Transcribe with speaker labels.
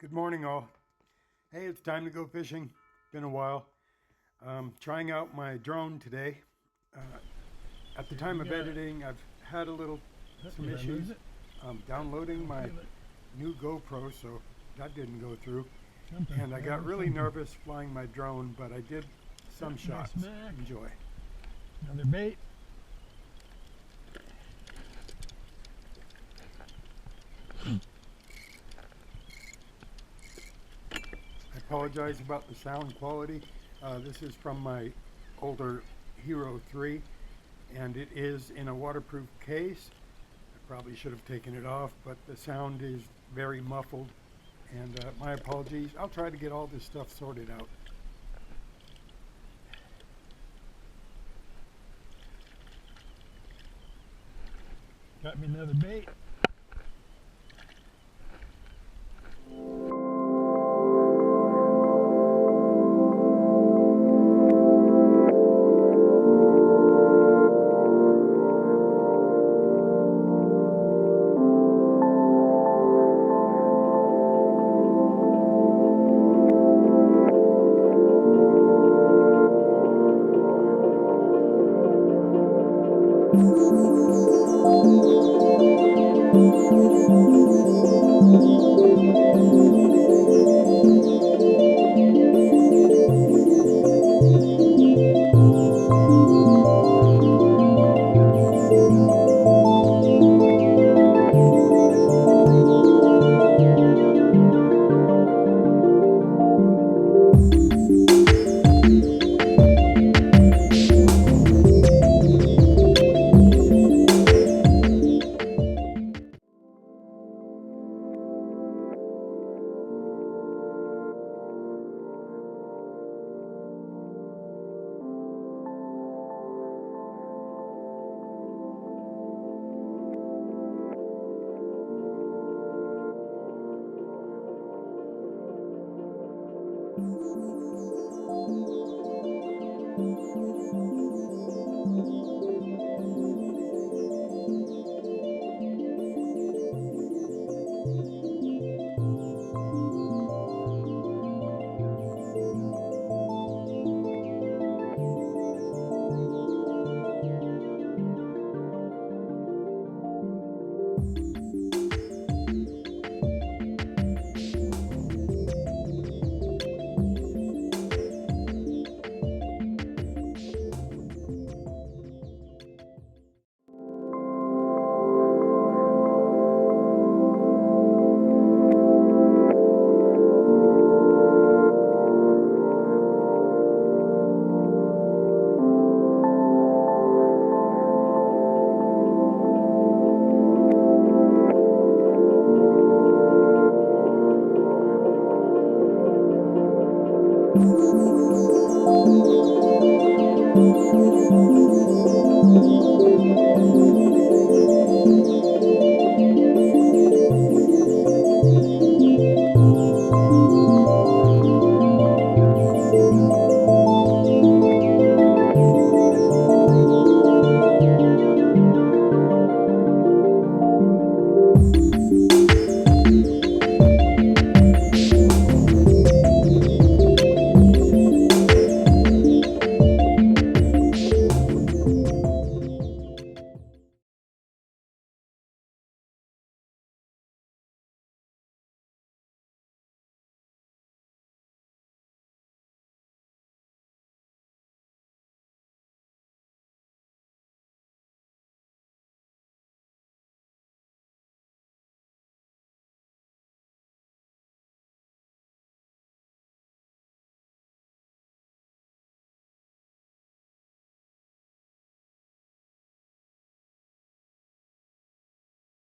Speaker 1: Good morning, all. Hey, it's time to go fishing. Been a while. Trying out my drone today. At the time of editing, I've had some issues downloading my new GoPro, so that didn't go through. And I got really nervous flying my drone, but I did some shots. Enjoy.
Speaker 2: Another bait.
Speaker 1: I apologize about the sound quality. This is from my older Hero 3, and it is in a waterproof case. I probably should have taken it off, but the sound is very muffled, and my apologies. I'll try to get all this stuff sorted out.
Speaker 2: Got me another bait.